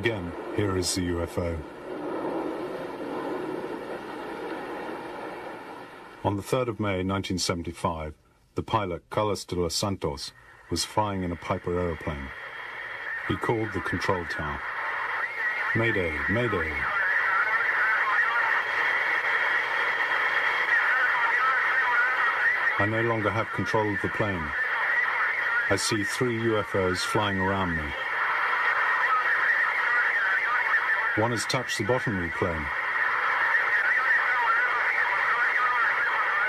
Again, here is the UFO. On the 3rd of May 1975, the pilot Carlos de los Santos was flying in a Piper aeroplane. He called the control tower. Mayday, mayday. I no longer have control of the plane. I see 3 UFOs flying around me. One has touched the bottom of the plane.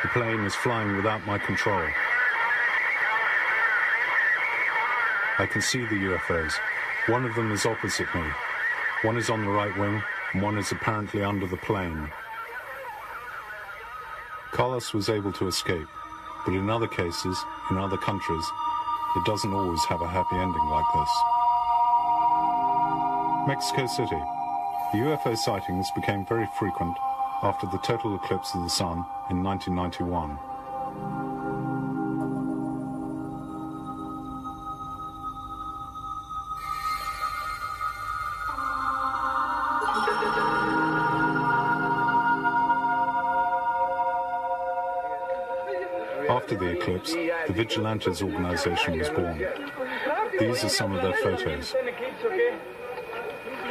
The plane is flying without my control. I can see the UFOs. One of them is opposite me. One is on the right wing, and one is apparently under the plane. Carlos was able to escape, but in other cases, in other countries, it doesn't always have a happy ending like this. Mexico City. The UFO sightings became very frequent after the total eclipse of the sun in 1991. After the eclipse, the Vigilantes organization was born. These are some of their photos.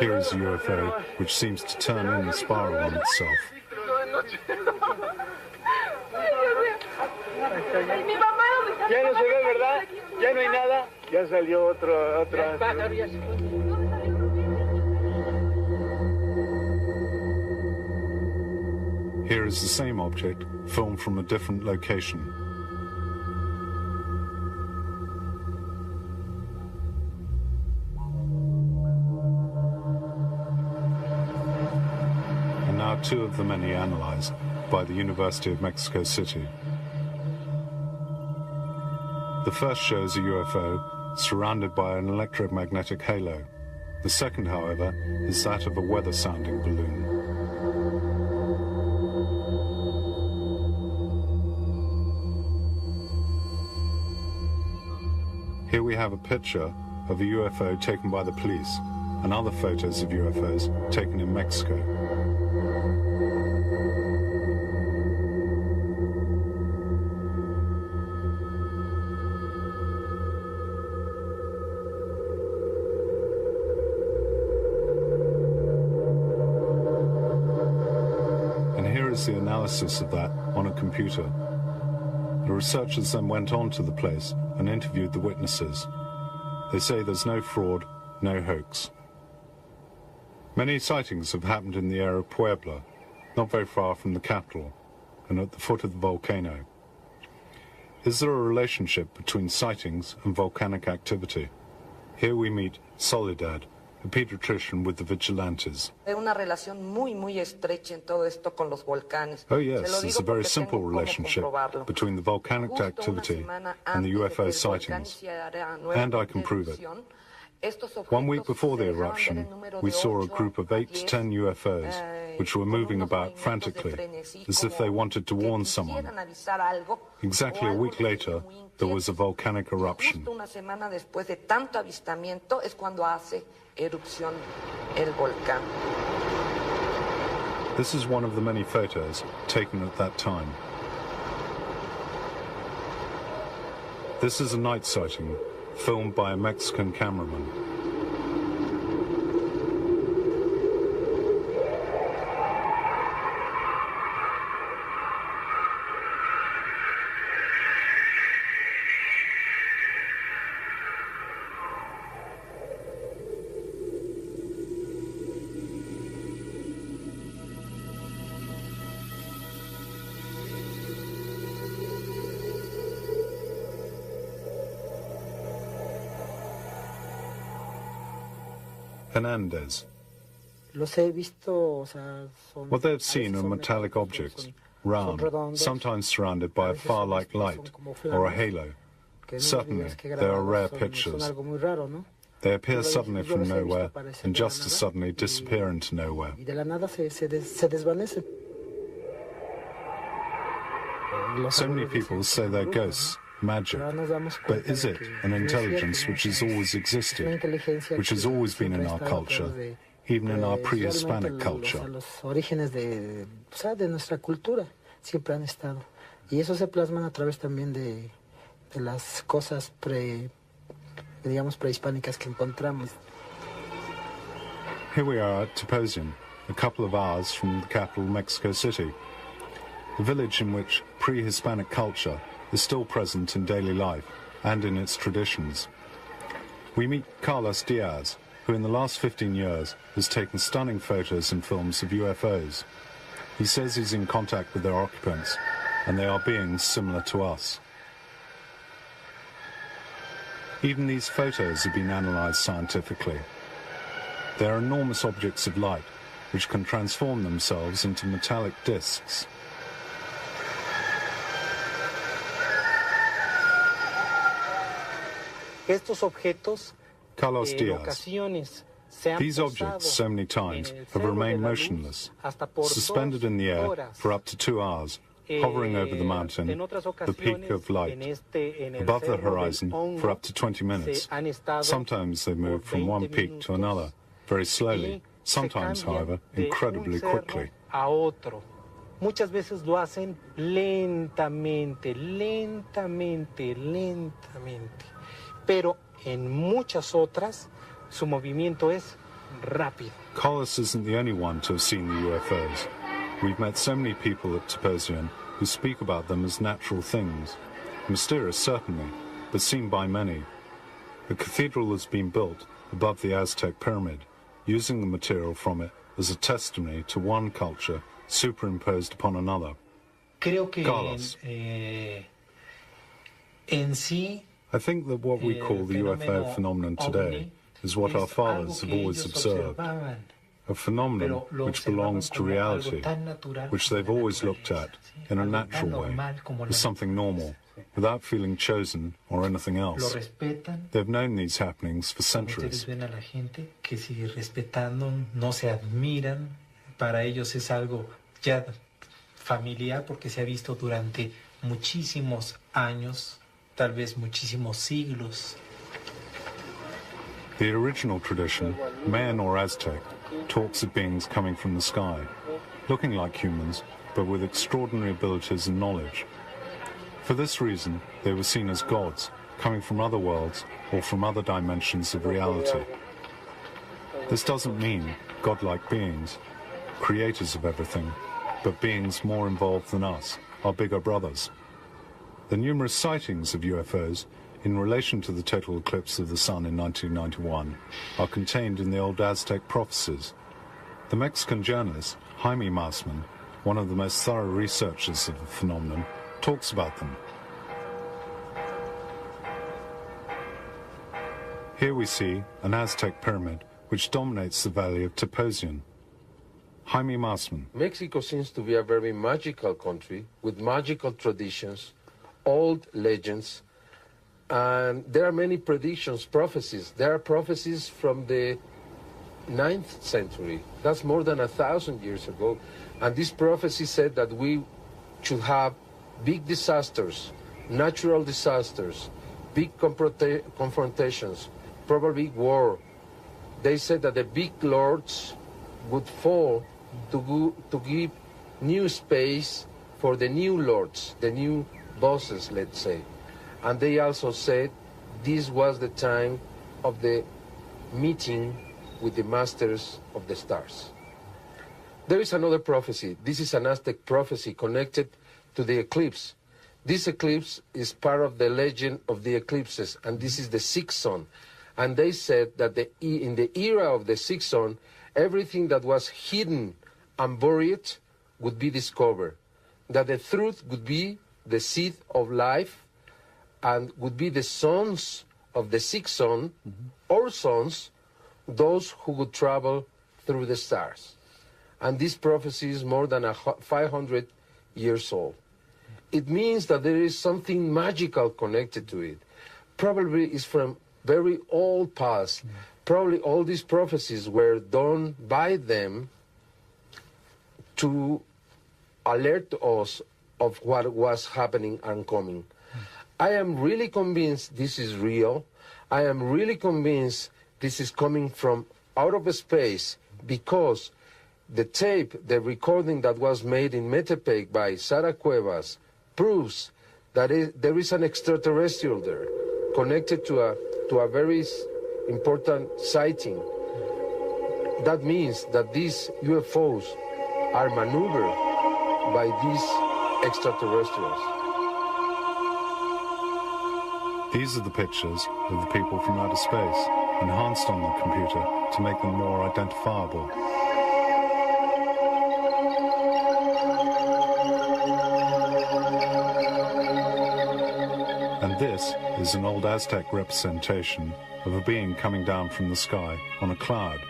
Here is a UFO, which seems to turn in the spiral on itself. Ya no se ve, ¿verdad? Ya no hay nada. Ya salió otro. Here is the same object, filmed from a different location. And now 2 of the many analyzed by the University of Mexico City. The first shows a UFO surrounded by an electromagnetic halo. The second, however, is that of a weather-sounding balloon. Here we have a picture of a UFO taken by the police and other photos of UFOs taken in Mexico. And here is the analysis of that on a computer. The researchers then went on to the place and interviewed the witnesses. They say there's no fraud, no hoax. Many sightings have happened in the area of Puebla, not very far from the capital, and at the foot of the volcano. Is there a relationship between sightings and volcanic activity? Here we meet Soledad, a pediatrician with the Vigilantes. Hay una relación muy estrecha en todo esto con los volcanes. Oh yes, there's a very simple relationship between the volcanic activity and the UFO sightings, and I can prove it. 1 week before the eruption, we saw a group of 8 to 10 UFOs, which were moving about frantically, as if they wanted to warn someone. Exactly a week later, there was a volcanic eruption. Una semana después de tanto avistamiento es cuando hace erupción el volcán. This is one of the many photos taken at that time. This is a night sighting filmed by a Mexican cameraman. Hernandez. What they have seen are metallic objects, round, sometimes surrounded by a fire-like light or a halo. Certainly, they are rare pictures. They appear suddenly from nowhere and just as suddenly disappear into nowhere. So many people say they're ghosts, magic. But is it an intelligence which has always existed, which has always been in our culture, even in our pre-Hispanic culture? Y eso se plasman a través también de las cosas prehispánicas que encontramos. Here we are at Tepoztlán, a couple of hours from the capital, Mexico City, the village in which pre-Hispanic culture is still present in daily life and in its traditions. We meet Carlos Diaz, who in the last 15 years has taken stunning photos and films of UFOs. He says he's in contact with their occupants, and they are beings similar to us. Even these photos have been analysed scientifically. They are enormous objects of light which can transform themselves into metallic discs. Carlos Diaz. These objects, so many times, have remained motionless, suspended in the air for up to 2 hours, hovering over the mountain, the peak of light, above the horizon for up to 20 minutes. Sometimes they move from one peak to another, very slowly, sometimes, however, incredibly quickly. Muchas veces lo hacen lentamente, pero en muchas otras su movimiento es rápido. Carlos isn't the only one to have seen the UFOs. We've met so many people at Tepoztlán who speak about them as natural things. Mysterious, certainly, but seen by many. A cathedral has been built above the Aztec pyramid, using the material from it as a testimony to one culture superimposed upon another. Carlos. I think that what we call the UFO phenomenon today is what our fathers have always observed. A phenomenon which belongs to reality, which they've always looked at in a natural way, as something normal, without feeling chosen or anything else. They've known these happenings for centuries. Para ellos es algo ya familiar porque se ha visto durante muchísimos años, tal vez muchísimos siglos. The original tradition, Mayan or Aztec, talks of beings coming from the sky, looking like humans, but with extraordinary abilities and knowledge. For this reason, they were seen as gods, coming from other worlds or from other dimensions of reality. This doesn't mean godlike beings, creators of everything, but beings more involved than us, our bigger brothers. The numerous sightings of UFOs in relation to the total eclipse of the sun in 1991 are contained in the old Aztec prophecies. The Mexican journalist Jaime Mausman, one of the most thorough researchers of the phenomenon, talks about them. Here we see an Aztec pyramid which dominates the valley of Tepoztlán. Jaime Mausman. Mexico seems to be a very magical country with magical traditions, old legends, and there are many predictions, prophecies. There are prophecies from the 9th century. That's more than 1,000 years ago. And this prophecy said that we should have big disasters, natural disasters, big confrontations, probably war. They said that the big lords would fall to give new space for the new lords, the new bosses, let's say. And they also said this was the time of the meeting with the masters of the stars. There is another prophecy. This is an Aztec prophecy connected to the eclipse. This eclipse is part of the legend of the eclipses, and this is the sixth sun. And they said that in the era of the sixth sun, everything that was hidden and buried would be discovered. That the truth would be the seed of life and would be the sons of the sixth sun, or sons, those who would travel through the stars. And this prophecy is more than 500 years old. It means that there is something magical connected to it. Probably it's from very old past. Probably all these prophecies were done by them to alert us of what was happening and coming. I am really convinced this is real. I am really convinced this is coming from out of space, because the tape, the recording that was made in Metepec by Sara Cuevas proves that there is an extraterrestrial there, connected to a very important sighting. That means that these UFOs are maneuvered by these extraterrestrials. These are the pictures of the people from outer space, enhanced on the computer to make them more identifiable. And this is an old Aztec representation of a being coming down from the sky on a cloud,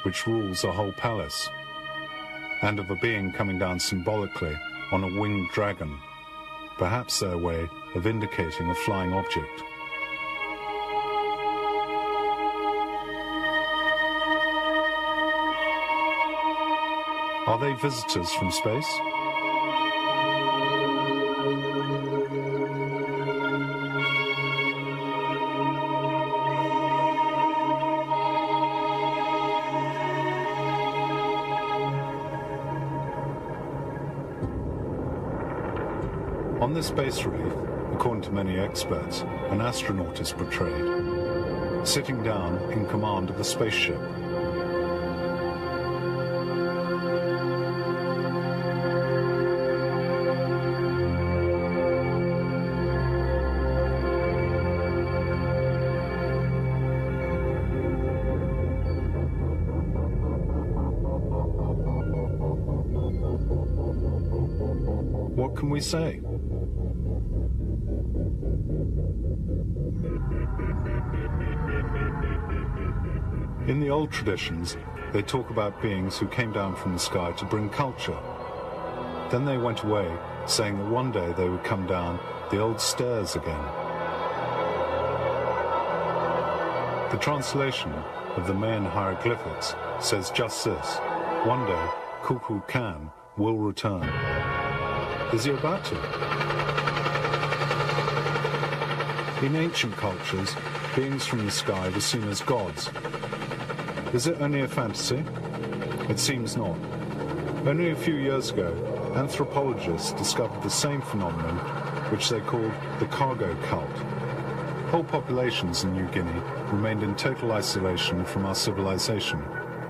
which rules a whole palace, and of a being coming down symbolically on a winged dragon, perhaps their way of indicating a flying object. Are they visitors from space? On this bas relief, according to many experts, an astronaut is portrayed, sitting down in command of a spaceship. What can we say? In the old traditions, they talk about beings who came down from the sky to bring culture. Then they went away, saying that one day they would come down the old stairs again. The translation of the Mayan hieroglyphics says just this: one day, Kukulkan will return. Is he about to? In ancient cultures, beings from the sky were seen as gods. Is it only a fantasy? It seems not. Only a few years ago, anthropologists discovered the same phenomenon, which they called the cargo cult. Whole populations in New Guinea remained in total isolation from our civilization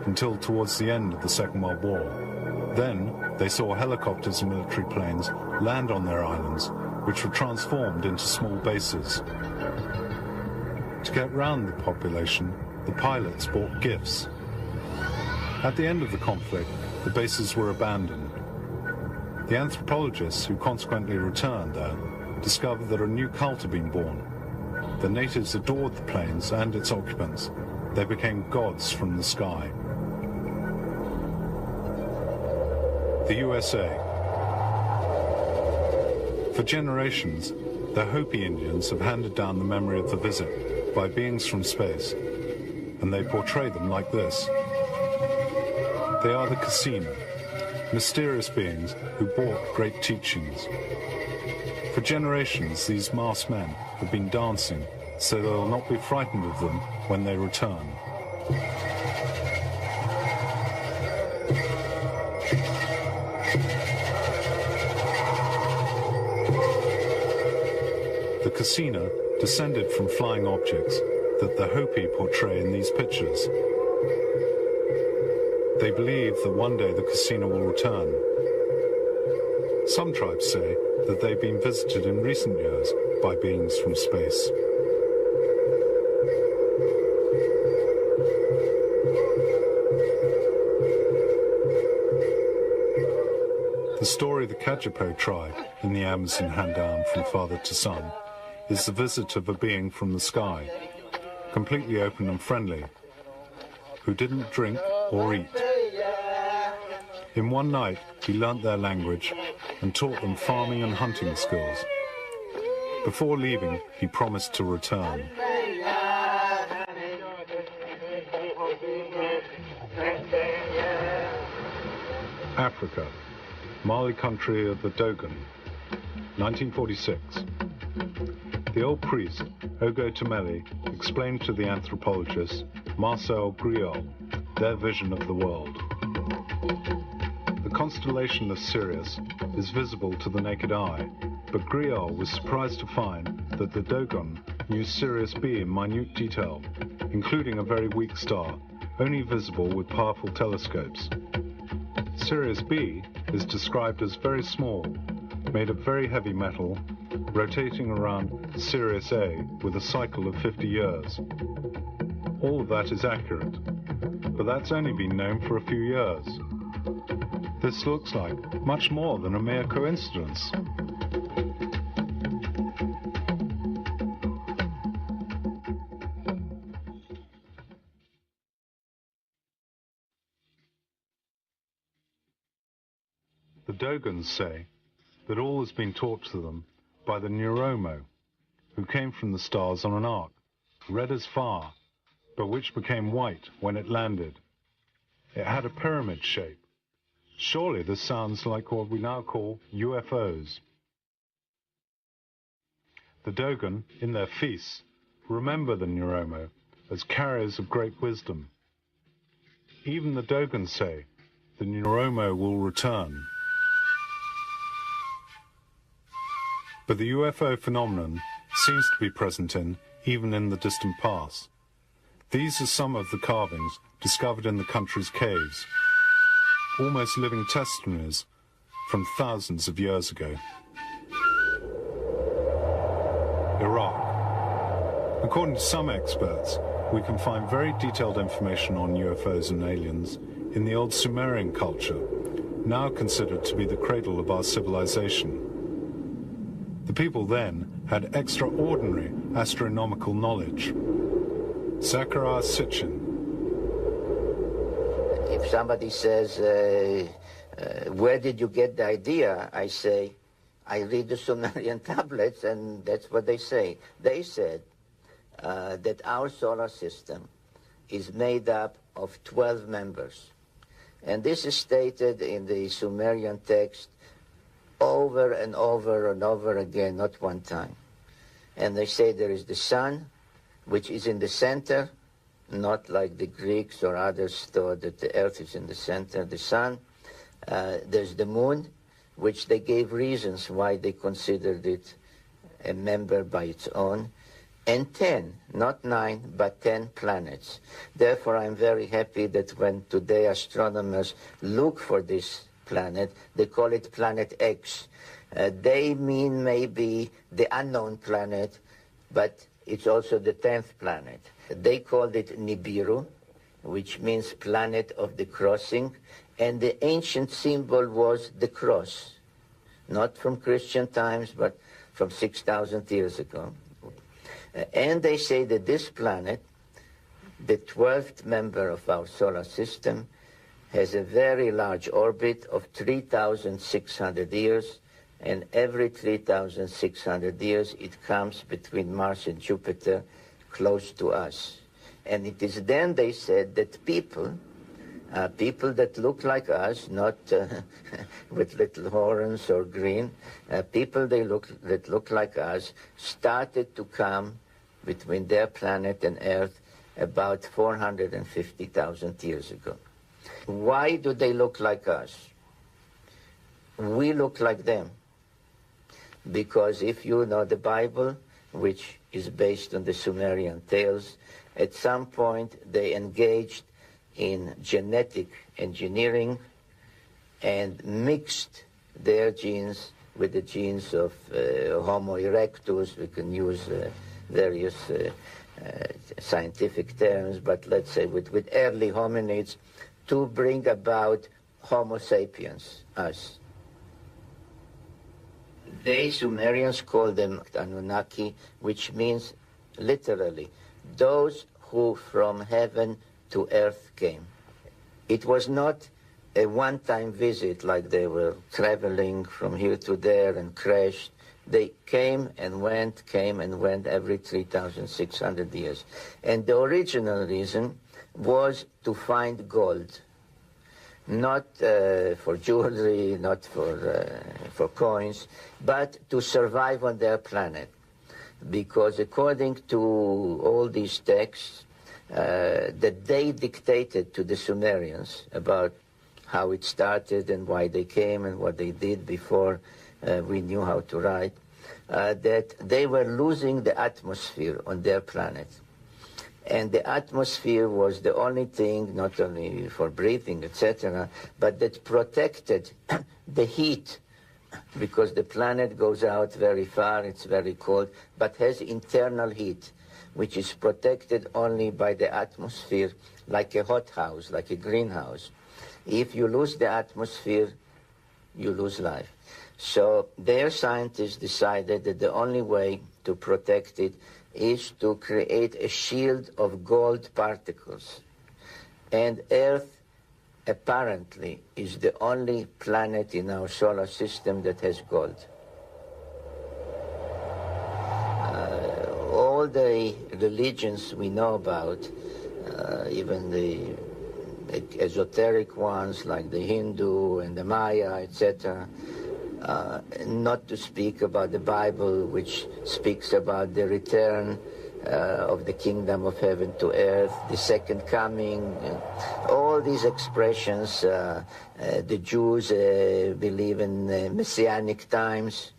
until towards the end of the Second World War. Then, they saw helicopters and military planes land on their islands, which were transformed into small bases. To get round the population, the pilots bought gifts. At the end of the conflict, the bases were abandoned. The anthropologists who consequently returned there discovered that a new cult had been born. The natives adored the planes and its occupants. They became gods from the sky. The USA. For generations, the Hopi Indians have handed down the memory of the visit by beings from space, and they portray them like this. They are the Casino, mysterious beings who brought great teachings. For generations, these masked men have been dancing so they will not be frightened of them when they return. The Casino descended from flying objects that the Hopi portray in these pictures. They believe that one day the Casino will return. Some tribes say that they've been visited in recent years by beings from space. The story of the Kajipo tribe in the Amazon hand down from father to son is the visit of a being from the sky, completely open and friendly, who didn't drink or eat. In one night, he learnt their language and taught them farming and hunting skills. Before leaving, he promised to return. Africa, Mali country of the Dogon, 1946. The old priest, Ogo Tomeli, explained to the anthropologist, Marcel Griol, their vision of the world. The constellation of Sirius is visible to the naked eye, but Griol was surprised to find that the Dogon knew Sirius B in minute detail, including a very weak star, only visible with powerful telescopes. Sirius B is described as very small, made of very heavy metal, rotating around Sirius A with a cycle of 50 years. All of that is accurate, but that's only been known for a few years. This looks like much more than a mere coincidence. The Dogons say that all has been taught to them by the Neuromo, who came from the stars on an arc, red as fire, but which became white when it landed. It had a pyramid shape. Surely this sounds like what we now call UFOs. The Dogon, in their feasts, remember the Neuromo as carriers of great wisdom. Even the Dogons say the Neuromo will return. But the UFO phenomenon seems to be present even in the distant past. These are some of the carvings discovered in the country's caves, almost living testimonies from thousands of years ago. Iraq. According to some experts, we can find very detailed information on UFOs and aliens in the old Sumerian culture, now considered to be the cradle of our civilization. The people then had extraordinary astronomical knowledge. Zecharia sitchin. If somebody says, where did you get the idea? I say, I read the Sumerian tablets, and that's what they say. They said that our solar system is made up of 12 members. And this is stated in the Sumerian text over and over and over again, not one time. And they say there is the sun, which is in the center, not like the Greeks or others thought that the earth is in the center, the sun. There's the moon, which they gave reasons why they considered it a member by its own. And 10, not 9, but 10 planets. Therefore, I'm very happy that when today astronomers look for this planet, they call it Planet X. They mean maybe the unknown planet, but it's also the 10th planet. They called it Nibiru, which means planet of the crossing, and the ancient symbol was the cross, not from Christian times, but from 6,000 years ago. And they say that this planet, the 12th member of our solar system, has a very large orbit of 3,600 years, and every 3,600 years it comes between Mars and Jupiter close to us. And it is then, they said, that people that look like us, not with little horns or green, people that look like us started to come between their planet and Earth about 450,000 years ago. Why do they look like us? We look like them. Because if you know the Bible, which is based on the Sumerian tales, at some point they engaged in genetic engineering and mixed their genes with the genes of Homo erectus. We can use various scientific terms, but let's say with early hominids, to bring about Homo sapiens, us. They, Sumerians, call them Anunnaki, which means literally those who from heaven to earth came. It was not a one-time visit like they were traveling from here to there and crashed. They came and went every 3,600 years. And the original reason was to find gold. Not for jewelry, not for coins, but to survive on their planet. because according to all these texts that they dictated to the Sumerians about how it started and why they came and what they did before we knew how to write, that they were losing the atmosphere on their planet. And the atmosphere was the only thing, not only for breathing, etc., but that protected the heat, because the planet goes out very far, it's very cold, but has internal heat, which is protected only by the atmosphere, like a hothouse, like a greenhouse. If you lose the atmosphere, you lose life. So their scientists decided that the only way to protect it is to create a shield of gold particles. And Earth, apparently, is the only planet in our solar system that has gold. All the religions we know about, even the esoteric ones like the Hindu and the Maya, etc., not to speak about the Bible, which speaks about the return of the kingdom of heaven to earth, the second coming, all these expressions. The Jews believe in messianic times.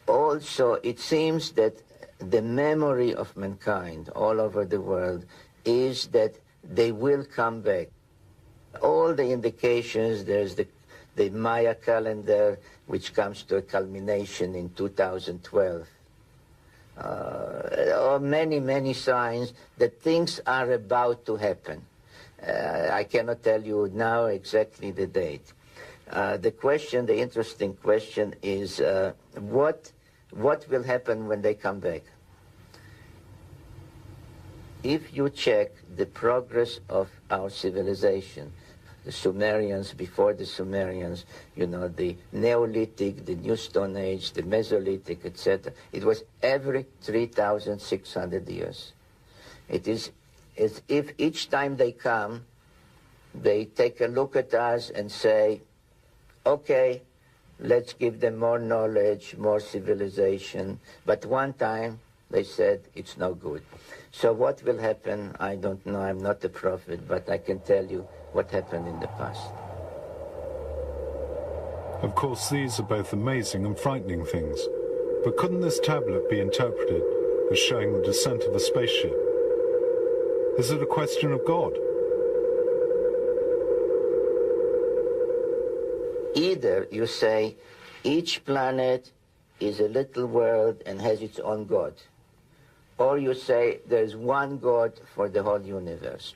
Also, it seems that the memory of mankind all over the world is that they will come back. All the indications, there's the Maya calendar, which comes to a culmination in 2012. Many, many signs that things are about to happen. I cannot tell you now exactly the date. The question, the interesting question is, what will happen when they come back? If you check the progress of our civilization, the Sumerians, before the Sumerians, you know, the Neolithic, the New Stone Age, the Mesolithic, etc. It was every 3,600 years. It is as if each time they come, they take a look at us and say, okay, let's give them more knowledge, more civilization. But one time they said it's no good. So what will happen, I don't know. I'm not a prophet, but I can tell you what happened in the past. Of course, these are both amazing and frightening things. But couldn't this tablet be interpreted as showing the descent of a spaceship? Is it a question of God? Either you say each planet is a little world and has its own God, or you say there's one God for the whole universe.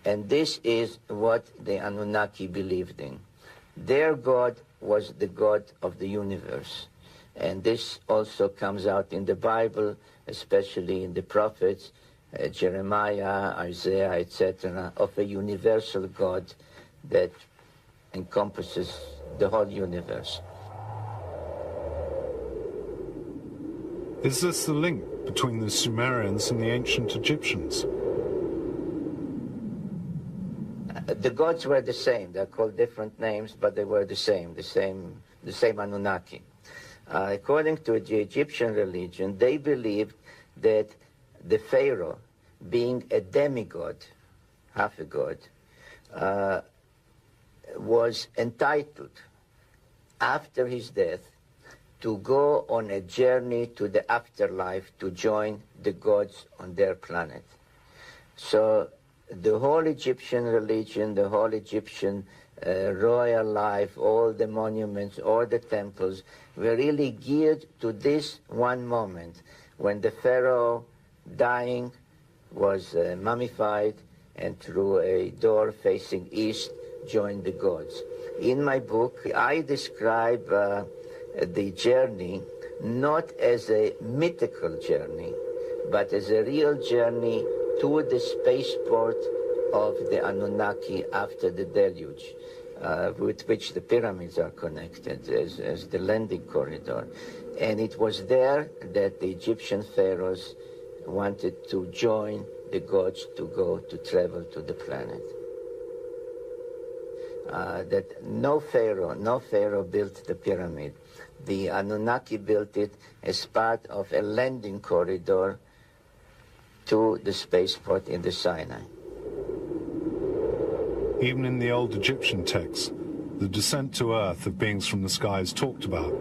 And this is what the Anunnaki believed in. Their God was the God of the universe. And this also comes out in the Bible, especially in the prophets, Jeremiah, Isaiah, etc., of a universal God that encompasses the whole universe. Is this the link between the Sumerians and the ancient Egyptians? The gods were the same. They're called different names, but they were the same Anunnaki. According to the Egyptian religion, they believed that the Pharaoh, being a demigod, half a god, was entitled, after his death, to go on a journey to the afterlife to join the gods on their planet. So the whole Egyptian religion, the whole Egyptian royal life, all the monuments, all the temples were really geared to this one moment when the Pharaoh, dying, was mummified and through a door facing east joined the gods. In my book, I describe the journey not as a mythical journey, but as a real journey to the spaceport of the Anunnaki after the deluge, with which the pyramids are connected as the landing corridor. And it was there that the Egyptian pharaohs wanted to join the gods to go to travel to the planet. that no pharaoh built the pyramid. The Anunnaki built it as part of a landing corridor to the spaceport in the Sinai. Even in the old Egyptian texts, the descent to Earth of beings from the sky is talked about.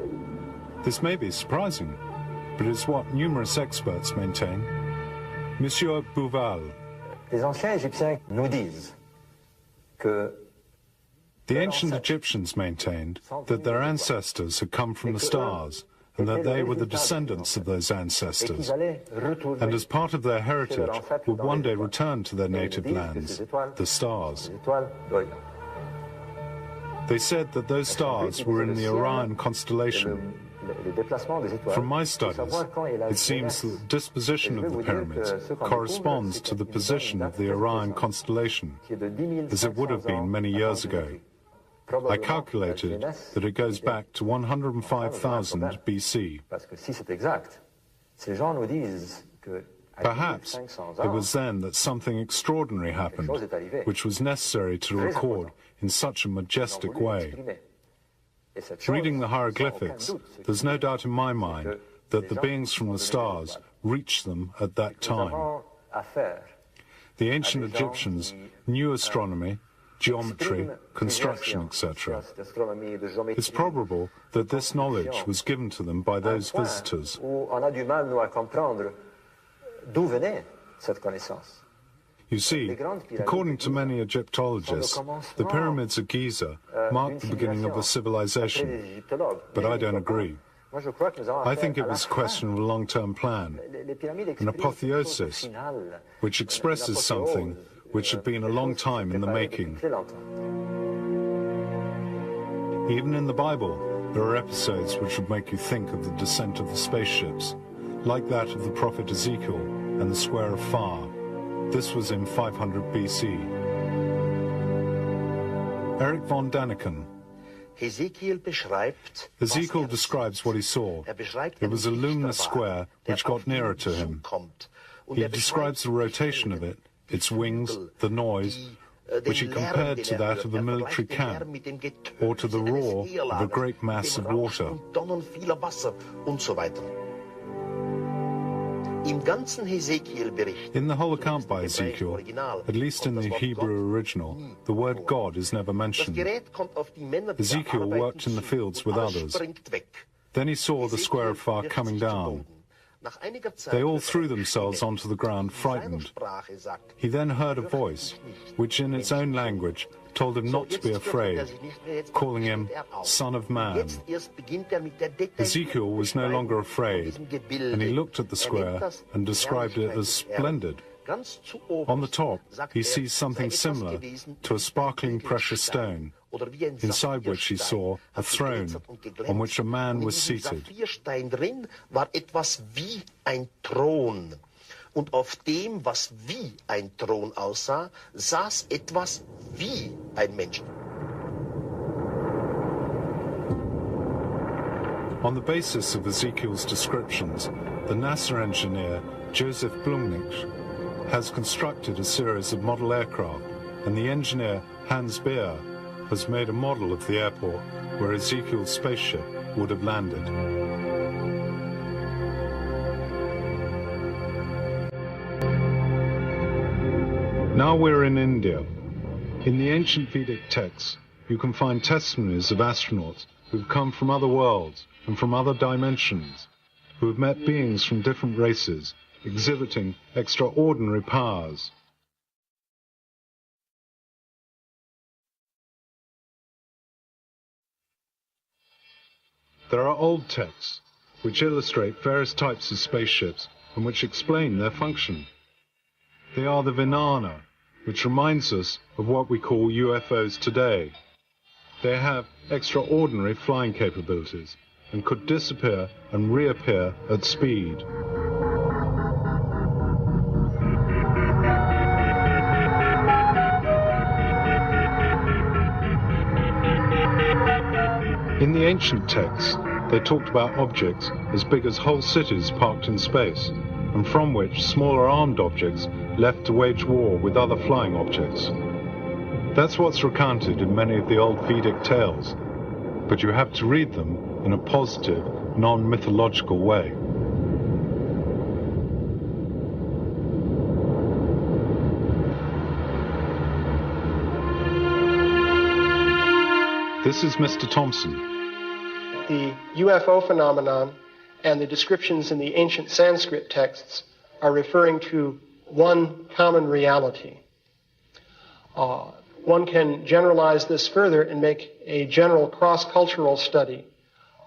This may be surprising, but it's what numerous experts maintain. Monsieur Bouval. Les anciens Égyptiens nous disent que the ancient Egyptians maintained that their ancestors had come from the stars and that they were the descendants of those ancestors, and as part of their heritage would one day return to their native lands, the stars. They said that those stars were in the Orion constellation. From my studies, it seems that the disposition of the pyramids corresponds to the position of the Orion constellation, as it would have been many years ago. I calculated that it goes back to 105,000 BC. Perhaps it was then that something extraordinary happened, which was necessary to record in such a majestic way. Reading the hieroglyphics, there's no doubt in my mind that the beings from the stars reached them at that time. The ancient Egyptians knew astronomy, geometry, construction, etc. It's probable that this knowledge was given to them by those visitors. You see, according to many Egyptologists, the pyramids of Giza marked the beginning of a civilization, but I don't agree. I think it was a question of a long-term plan, an apotheosis, which expresses something which had been a long time in the making. Even in the Bible, there are episodes which would make you think of the descent of the spaceships, like that of the prophet Ezekiel and the Square of Fire. This was in 500 BC. Eric von Daniken. Ezekiel describes what he saw. It was a luminous square which got nearer to him. He describes the rotation of it, its wings, the noise, which he compared to that of a military camp, or to the roar of a great mass of water. In the whole account by Ezekiel, at least in the Hebrew original, the word God is never mentioned. Ezekiel worked in the fields with others. Then he saw the Square of Fire coming down. They all threw themselves onto the ground, frightened. He then heard a voice, which in its own language told him not to be afraid, calling him Son of Man. Ezekiel was no longer afraid, and he looked at the square and described it as splendid. On the top, he sees something similar to a sparkling precious stone, inside which he saw a throne on which a man was seated. Und auf dem, was wie ein Thron aussah, saß etwas wie ein Mensch. On the basis of Ezekiel's descriptions, the NASA engineer Joseph Blumnich has constructed a series of model aircraft, and the engineer Hans Beer has made a model of the airport where Ezekiel's spaceship would have landed. Now we're in India. In the ancient Vedic texts, you can find testimonies of astronauts who've come from other worlds and from other dimensions, who have met beings from different races, exhibiting extraordinary powers. There are old texts which illustrate various types of spaceships and which explain their function. They are the Vijnana, which reminds us of what we call UFOs today. They have extraordinary flying capabilities and could disappear and reappear at speed. In the ancient texts, they talked about objects as big as whole cities parked in space, and from which smaller armed objects left to wage war with other flying objects. That's what's recounted in many of the old Vedic tales, but you have to read them in a positive, non-mythological way. This is Mr. Thompson. The UFO phenomenon and the descriptions in the ancient Sanskrit texts are referring to one common reality. One can generalize this further and make a general cross-cultural study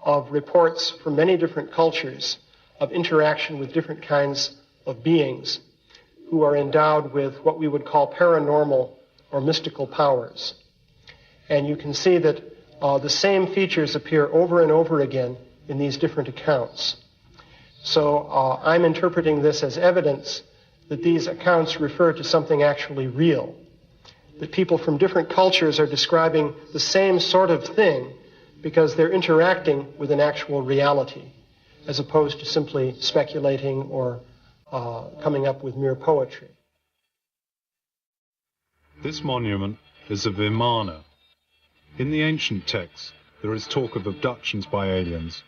of reports from many different cultures of interaction with different kinds of beings who are endowed with what we would call paranormal or mystical powers. And you can see that the same features appear over and over again in these different accounts. So I'm interpreting this as evidence that these accounts refer to something actually real, that people from different cultures are describing the same sort of thing because they're interacting with an actual reality, as opposed to simply speculating or coming up with mere poetry. This monument is a Vimana. In the ancient texts, there is talk of abductions by aliens,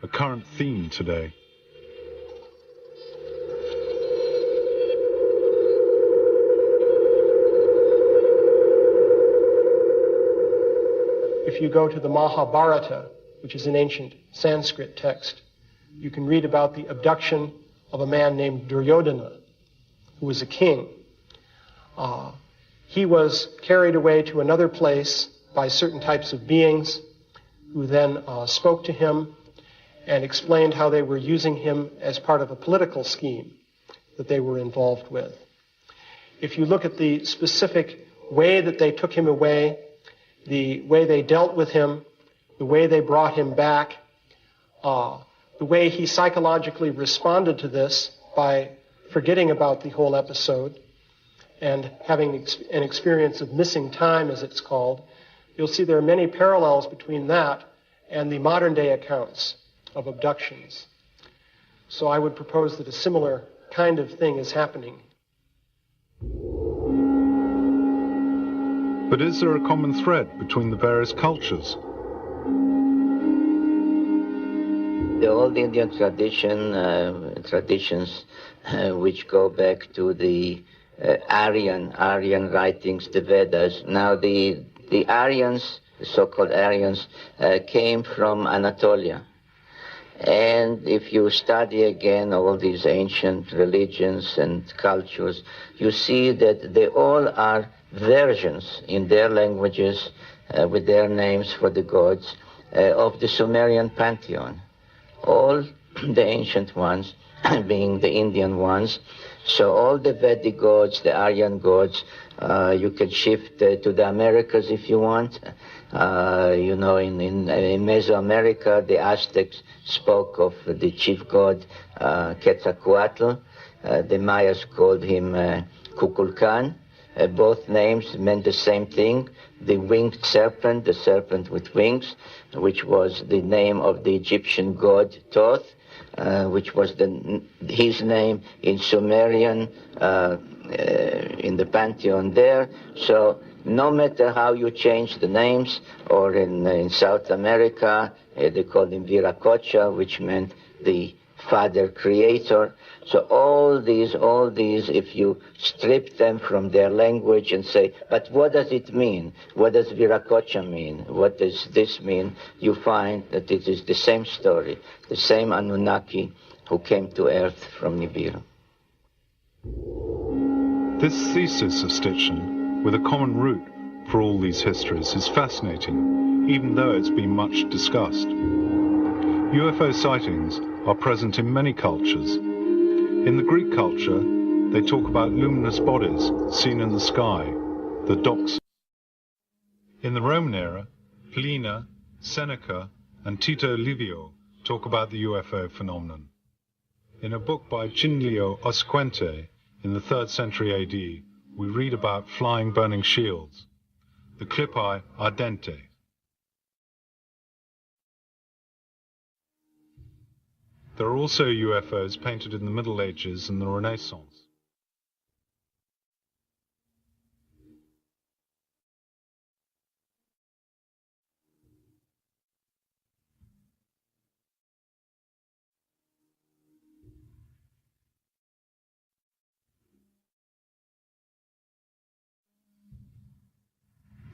a current theme today. If you go to the Mahabharata, which is an ancient Sanskrit text, you can read about the abduction of a man named Duryodhana, who was a king. He was carried away to another place by certain types of beings who then spoke to him and explained how they were using him as part of a political scheme that they were involved with. If you look at the specific way that they took him away, the way they dealt with him, the way they brought him back, the way he psychologically responded to this by forgetting about the whole episode and having an experience of missing time, as it's called, you'll see there are many parallels between that and the modern-day accounts of abductions. So I would propose that a similar kind of thing is happening. But is there a common thread between the various cultures? The old Indian traditions which go back to the Aryan writings, the Vedas. Now the Aryans, the so-called Aryans, came from Anatolia. And if you study again all these ancient religions and cultures, you see that they all are versions in their languages, with their names for the gods, of the Sumerian pantheon. All the ancient ones being the Indian ones. So all the Vedic gods, the Aryan gods, you can shift to the Americas if you want. You know, in Mesoamerica, the Aztecs spoke of the chief god Quetzalcoatl. The Mayas called him Kukulkan. Both names meant the same thing, the winged serpent, the serpent with wings, which was the name of the Egyptian god Thoth, which was his name in Sumerian, in the pantheon there. So no matter how you change the names, or in South America, they called him Viracocha, which meant the father creator. So all these, if you strip them from their language and say, but what does it mean? What does Viracocha mean? What does this mean? You find that it is the same story, the same Anunnaki who came to Earth from Nibiru. This thesis of Sitchin, with a common root for all these histories, is fascinating, even though it's been much discussed. UFO sightings are present in many cultures. In the Greek culture, they talk about luminous bodies seen in the sky, the doxa. In the Roman era, Pliny, Seneca, and Tito Livio talk about the UFO phenomenon. In a book by Cinlio Osquente in the 3rd century AD, we read about flying burning shields, the clippi ardente. There are also UFOs painted in the Middle Ages and the Renaissance.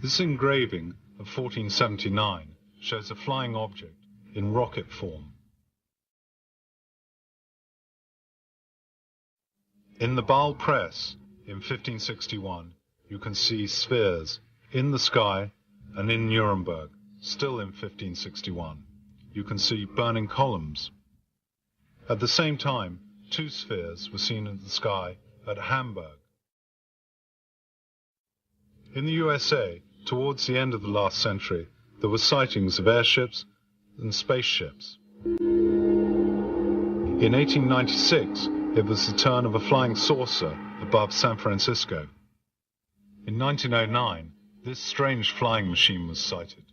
This engraving of 1479 shows a flying object in rocket form. In the Basel press in 1561, you can see spheres in the sky, and in Nuremberg, still in 1561, you can see burning columns. At the same time, 2 spheres were seen in the sky at Hamburg. In the USA, towards the end of the last century, there were sightings of airships and spaceships. In 1896, it was the turn of a flying saucer above San Francisco. In 1909, this strange flying machine was sighted.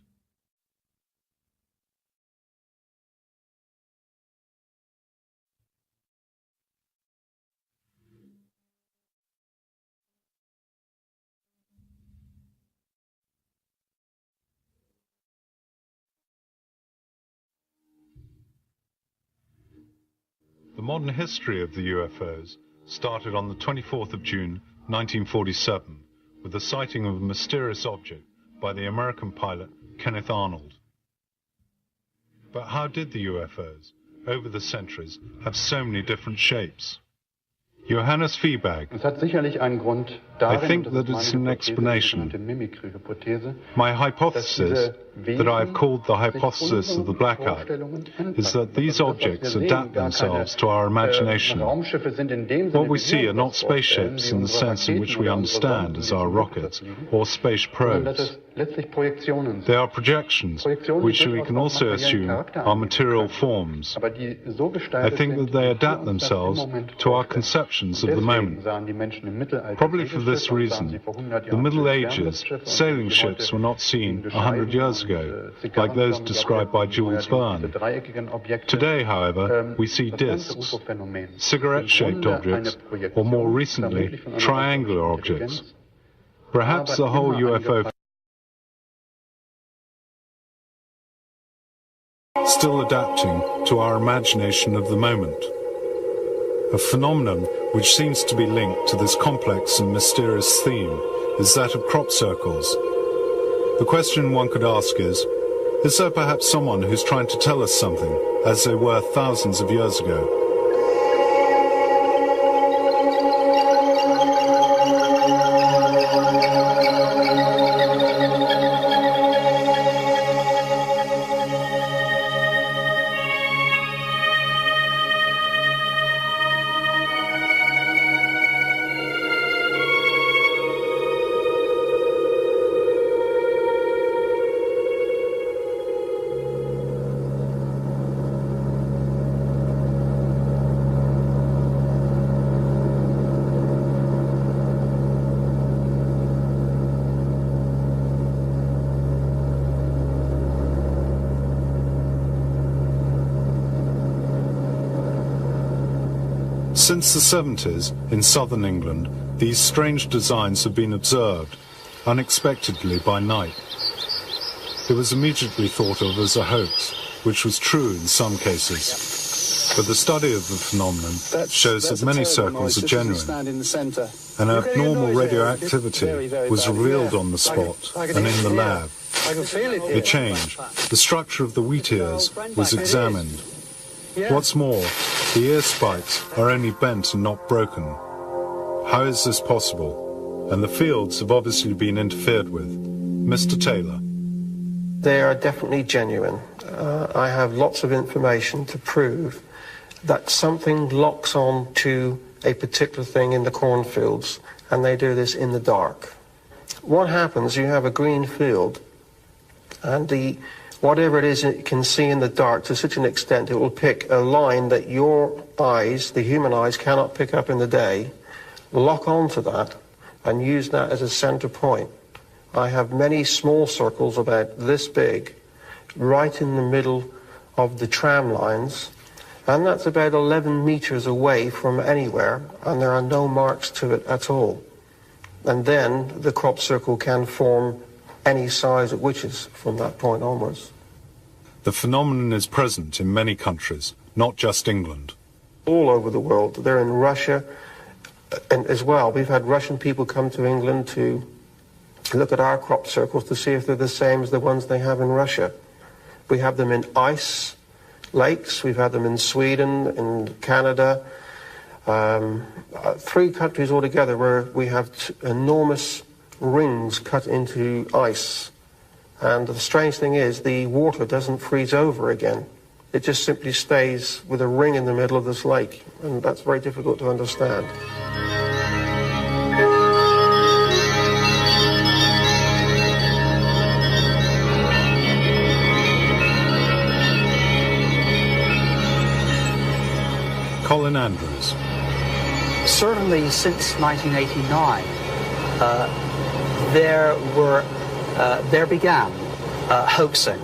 The modern history of the UFOs started on the 24th of June 1947 with the sighting of a mysterious object by the American pilot Kenneth Arnold. But how did the UFOs, over the centuries, have so many different shapes? Johannes Viehbag. I think that it's an explanation. My hypothesis, that I have called the hypothesis of the blackout, is that these objects adapt themselves to our imagination. What we see are not spaceships in the sense in which we understand as our rockets or space probes. They are projections, which we can also assume are material forms. I think that they adapt themselves to our conceptions of the moment. Probably for this reason, the Middle Ages, sailing ships were not seen 100 years ago, like those described by Jules Verne. Today, however, we see disks, cigarette-shaped objects, or more recently, triangular objects. Perhaps the whole UFO still adapting to our imagination of the moment. A phenomenon which seems to be linked to this complex and mysterious theme is that of crop circles. The question one could ask is there perhaps someone who's trying to tell us something, as they were thousands of years ago? Since the 70s, in southern England, these strange designs have been observed, unexpectedly by night. It was immediately thought of as a hoax, which was true in some cases. But the study of the phenomenon shows that many circles are genuine. An abnormal radioactivity was revealed on the spot and in the lab. A change, the structure of the wheat ears, was examined. What's more, the ear spikes are only bent and not broken. How is this possible? And the fields have obviously been interfered with. Mr. Taylor. They are definitely genuine. I have lots of information to prove that something locks on to a particular thing in the cornfields, and they do this in the dark. What happens, you have a green field, and whatever it is it can see in the dark, to such an extent it will pick a line that your eyes, the human eyes, cannot pick up in the day, lock onto that, and use that as a center point. I have many small circles about this big, right in the middle of the tram lines, and that's about 11 meters away from anywhere, and there are no marks to it at all. And then the crop circle can form any size it wishes from that point onwards. The phenomenon is present in many countries, not just England. All over the world. They're in Russia and as well. We've had Russian people come to England to look at our crop circles to see if they're the same as the ones they have in Russia. We have them in ice lakes. We've had them in Sweden, in Canada. 3 countries altogether where we have enormous rings cut into ice. And the strange thing is the water doesn't freeze over again. It just simply stays with a ring in the middle of this lake. And that's very difficult to understand. Colin Andrews. Certainly since 1989, there began hoaxing.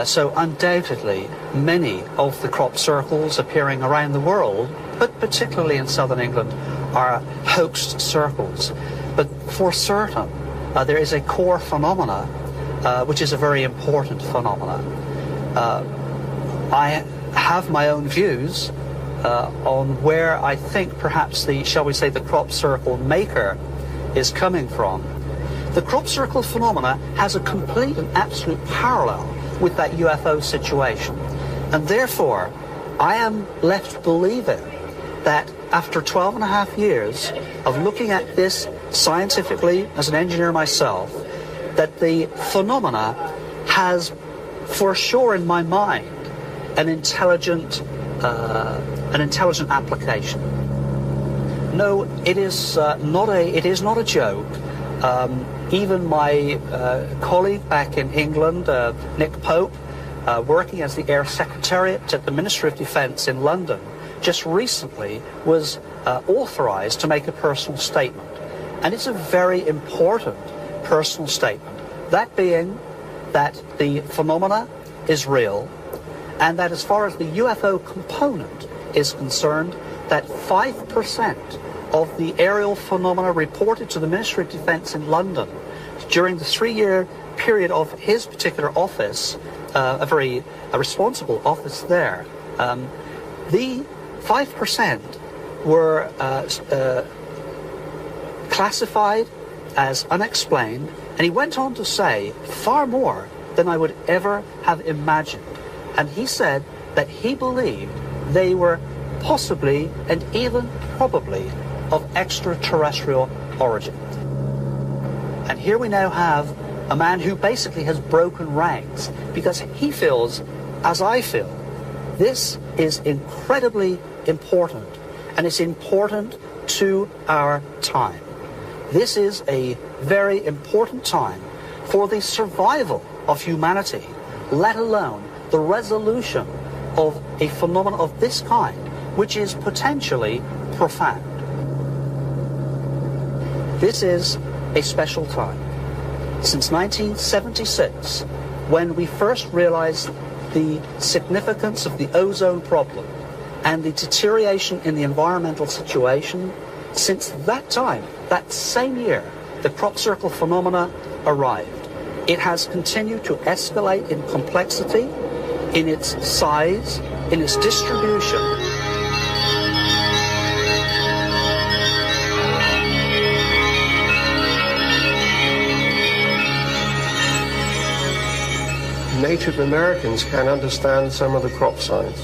So undoubtedly, many of the crop circles appearing around the world, but particularly in southern England, are hoaxed circles. But for certain, there is a core phenomena, which is a very important phenomena. I have my own views on where I think perhaps the, shall we say, the crop circle maker is coming from. The crop circle phenomena has a complete and absolute parallel with that UFO situation. And therefore, I am left believing that after 12.5 years of looking at this scientifically as an engineer myself, that the phenomena has, for sure in my mind, an intelligent application. No, it is not a joke. Even my colleague back in England, Nick Pope, working as the Air Secretariat at the Ministry of Defence in London, just recently was authorised to make a personal statement. And it's a very important personal statement. That being that the phenomena is real, and that as far as the UFO component is concerned, that 5% of the aerial phenomena reported to the Ministry of Defence in London during the 3-year period of his particular office, a very responsible office there, the 5% were classified as unexplained, and he went on to say far more than I would ever have imagined. And he said that he believed they were possibly and even probably of extra-terrestrial origin. And here we now have a man who basically has broken ranks because he feels, as I feel, this is incredibly important, and it's important to our time. This is a very important time for the survival of humanity, let alone the resolution of a phenomenon of this kind, which is potentially profound. This is a special time. Since 1976, when we first realized the significance of the ozone problem and the deterioration in the environmental situation, since that time, that same year, the crop circle phenomena arrived. It has continued to escalate in complexity, in its size, in its distribution. Native Americans can understand some of the crop science.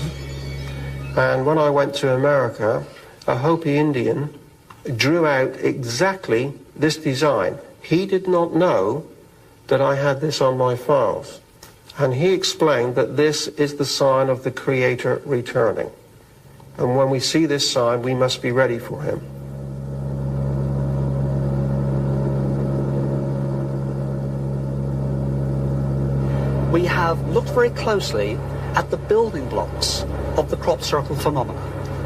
And when I went to America, a Hopi Indian drew out exactly this design. He did not know that I had this on my files. And he explained that this is the sign of the Creator returning. And when we see this sign, we must be ready for him. We have looked very closely at the building blocks of the crop circle phenomena,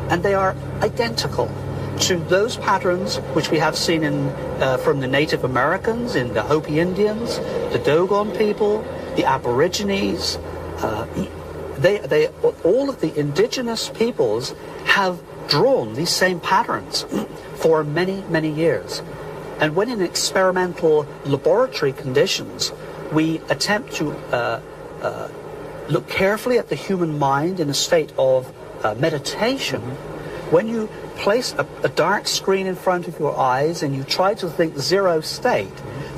and they are identical to those patterns which we have seen in, from the Native Americans, in the Hopi Indians, the Dogon people, the Aborigines. All of the indigenous peoples have drawn these same patterns for many, many years. And when in experimental laboratory conditions, we attempt to look carefully at the human mind in a state of meditation, when you place a dark screen in front of your eyes and you try to think zero state,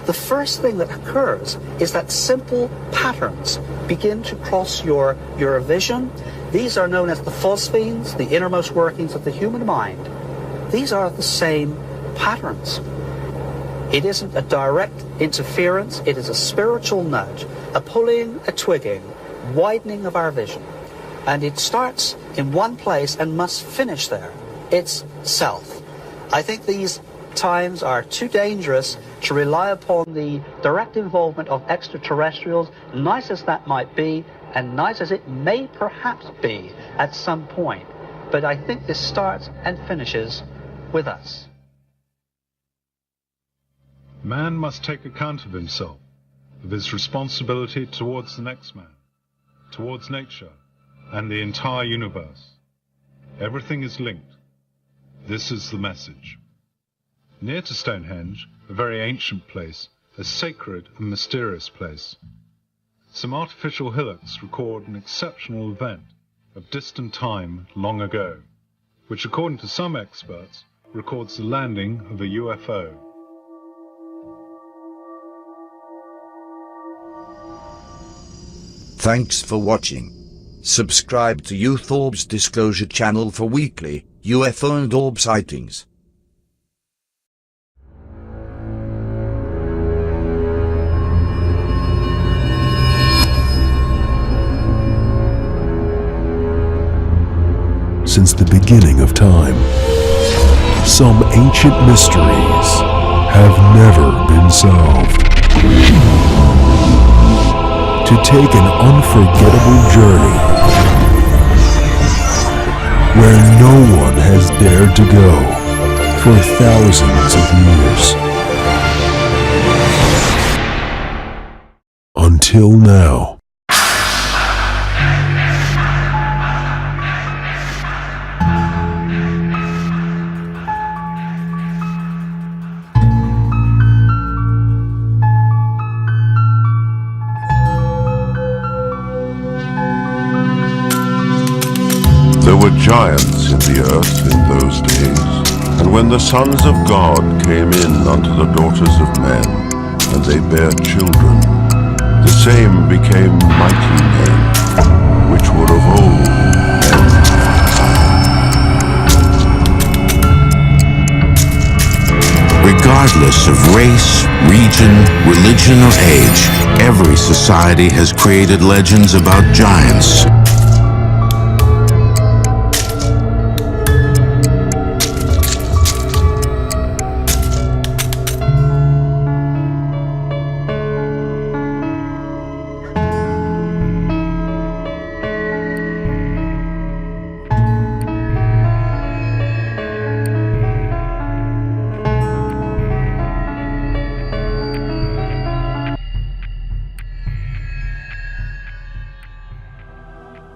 the first thing that occurs is that simple patterns begin to cross your vision. These are known as the phosphenes, the innermost workings of the human mind. These are the same patterns. It isn't a direct interference, it is a spiritual nudge, a pulling, a twigging, widening of our vision. And it starts in one place and must finish there. It's self. I think these times are too dangerous to rely upon the direct involvement of extraterrestrials, nice as that might be, and nice as it may perhaps be at some point. But I think this starts and finishes with us. Man must take account of himself, of his responsibility towards the next man, towards nature, and the entire universe. Everything is linked. This is the message. Near to Stonehenge, a very ancient place, a sacred and mysterious place, some artificial hillocks record an exceptional event of distant time long ago, which according to some experts records the landing of a UFO. Thanks for watching. Subscribe to Uforbs Disclosure channel for weekly UFO and orb sightings. Since the beginning of time, some ancient mysteries have never been solved. To take an unforgettable journey where no one has dared to go for thousands of years. Until now. There were giants in the earth in those days, and when the sons of God came in unto the daughters of men, and they bare children, the same became mighty men, which were of old men. Regardless of race, region, religion, or age, every society has created legends about giants.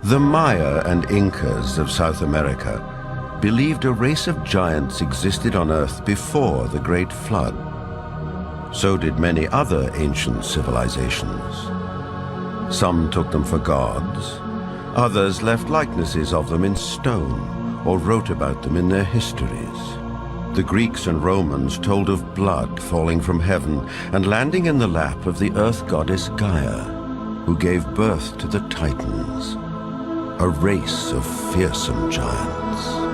The Maya and Incas of South America believed a race of giants existed on Earth before the Great Flood. So did many other ancient civilizations. Some took them for gods, others left likenesses of them in stone or wrote about them in their histories. The Greeks and Romans told of blood falling from heaven and landing in the lap of the earth goddess Gaia, who gave birth to the Titans, a race of fearsome giants.